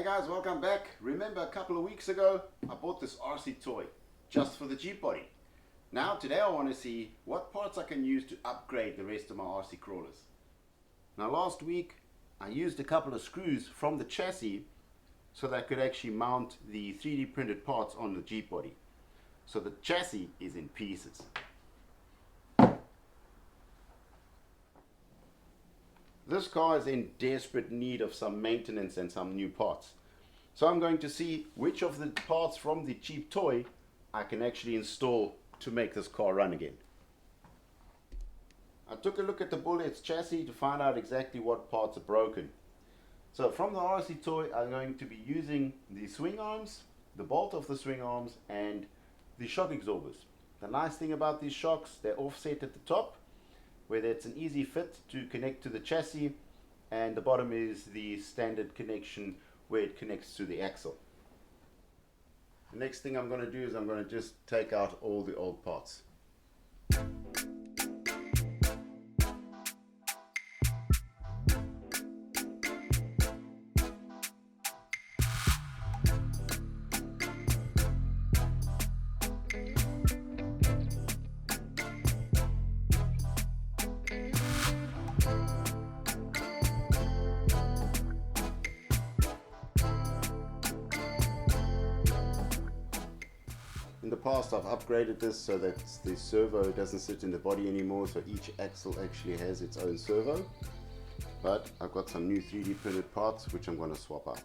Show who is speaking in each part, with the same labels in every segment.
Speaker 1: Hey guys, welcome back. Remember a couple of weeks ago I bought this RC toy just for the Jeep body. Now today I want to see what parts I can use to upgrade the rest of my RC crawlers. Now last week I used a couple of screws from the chassis so that I could actually mount the 3D printed parts on the Jeep body. So the chassis is in pieces. This car is in desperate need of some maintenance and some new parts. So I'm going to see which of the parts from the cheap toy I can actually install to make this car run again. I took a look at the Bull Head's chassis to find out exactly what parts are broken. So from the RC toy I'm going to be using the swing arms, the bolt of the swing arms and the shock absorbers. The nice thing about these shocks, they're offset at the top, where it's an easy fit to connect to the chassis, and the bottom is the standard connection where it connects to the axle. The next thing I'm going to do is I'm going to just take out all the old parts. In the past I've upgraded this so that the servo doesn't sit in the body anymore, so each axle actually has its own servo. But I've got some new 3D printed parts which I'm going to swap out.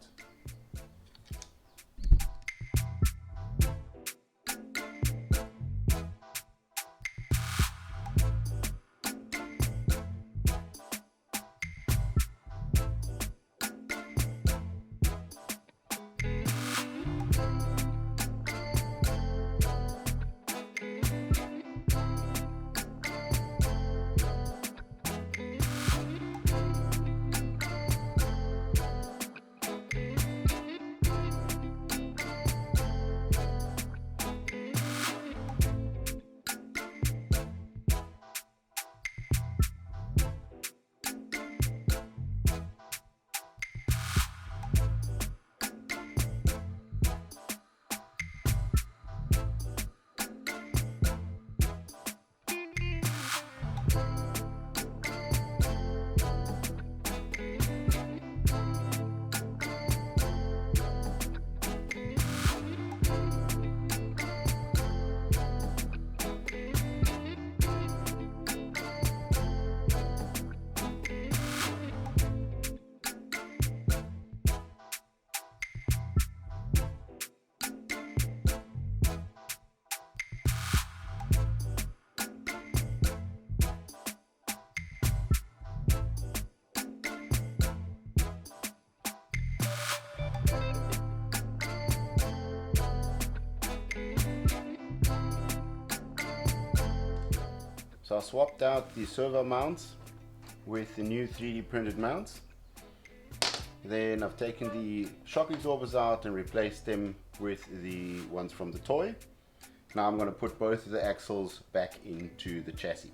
Speaker 1: So I swapped out the servo mounts with the new 3D printed mounts. Then I've taken the shock absorbers out and replaced them with the ones from the toy. Now I'm going to put both of the axles back into the chassis.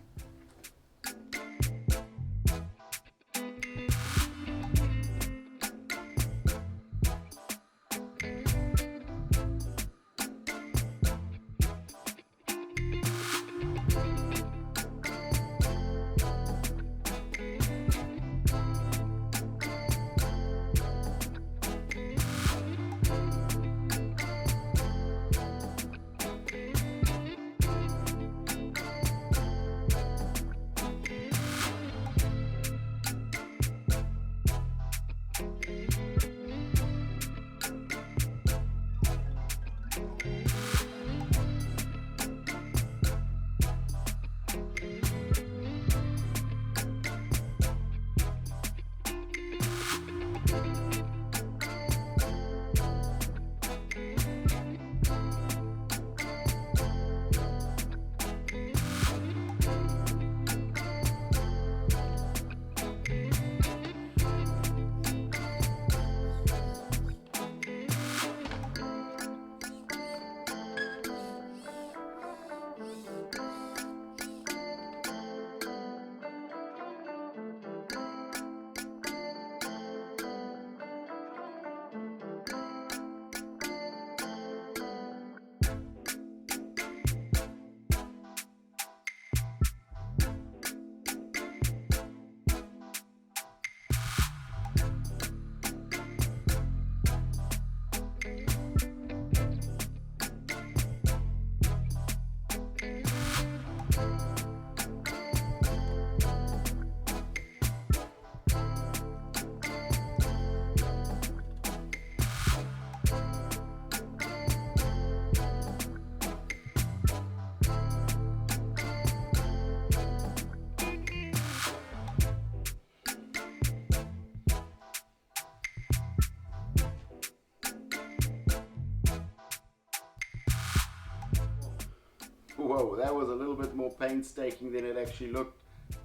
Speaker 1: Whoa, that was a little bit more painstaking than it actually looked.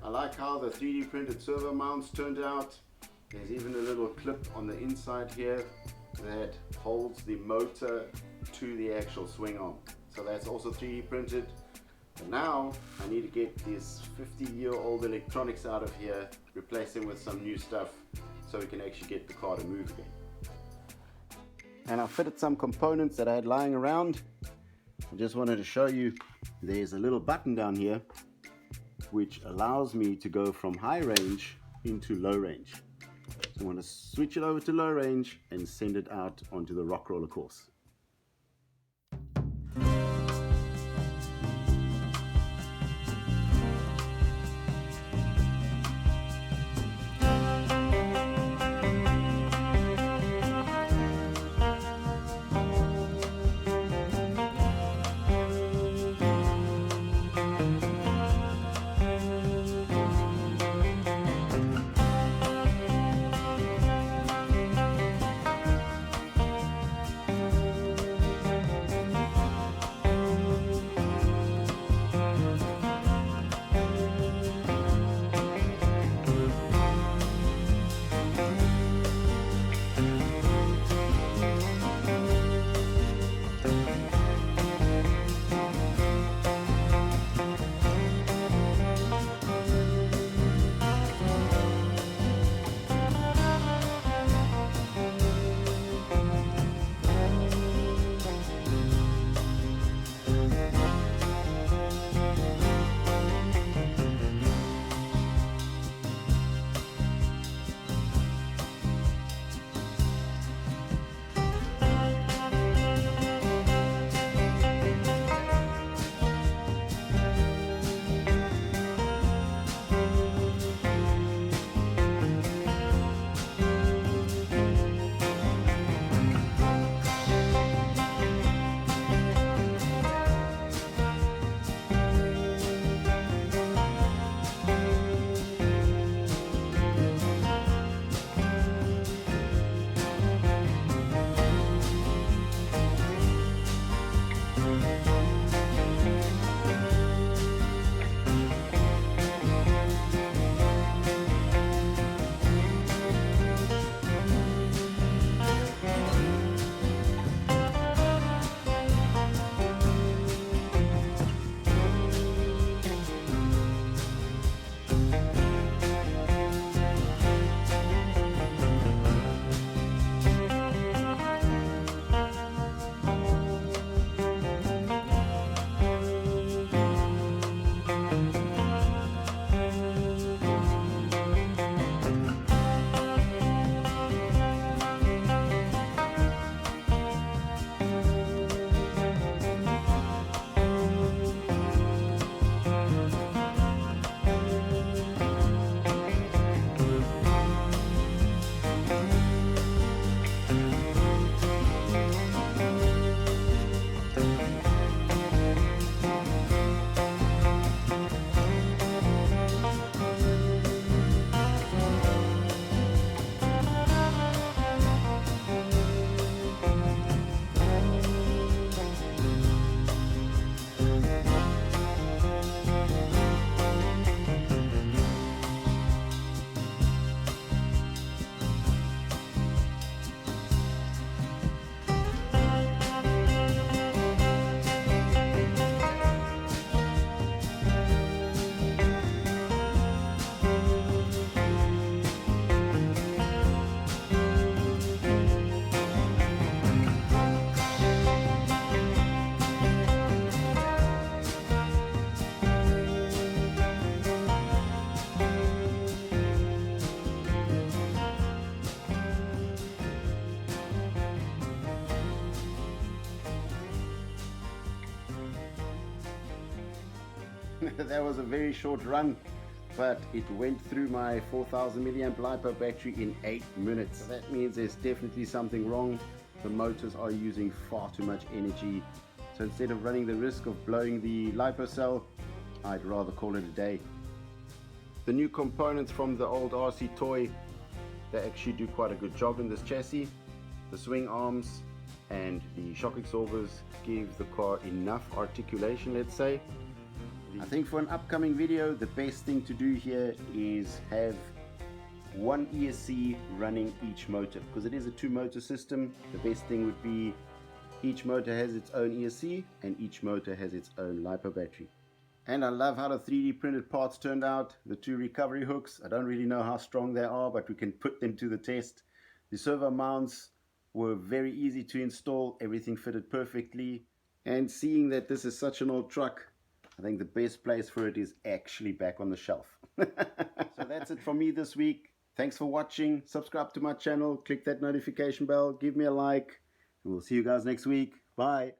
Speaker 1: I like how the 3D printed servo mounts turned out. There's even a little clip on the inside here that holds the motor to the actual swing arm. So that's also 3D printed. But now I need to get this 50-year-old electronics out of here, replace them with some new stuff so we can actually get the car to move again. And I fitted some components that I had lying around. I just wanted to show you there's a little button down here which allows me to go from high range into low range. So I want to switch it over to low range and send it out onto the rock roller course. That was a very short run, but it went through my 4000 milliamp LiPo battery in 8 minutes. So that means there's definitely something wrong. The motors are using far too much energy. So instead of running the risk of blowing the LiPo cell, I'd rather call it a day. The new components from the old RC toy, they actually do quite a good job in this chassis. The swing arms and the shock absorbers give the car enough articulation, let's say. I think for an upcoming video, the best thing to do here is have one ESC running each motor, because it is a 2-motor system. The best thing would be each motor has its own ESC and each motor has its own LiPo battery. And I love how the 3D printed parts turned out. The 2 recovery hooks, I don't really know how strong they are, but we can put them to the test. The servo mounts were very easy to install, everything fitted perfectly. And seeing that this is such an old truck, I think the best place for it is actually back on the shelf. So that's it from me this week. Thanks for watching. Subscribe to my channel, click that notification bell, give me a like, and we'll see you guys next week. Bye.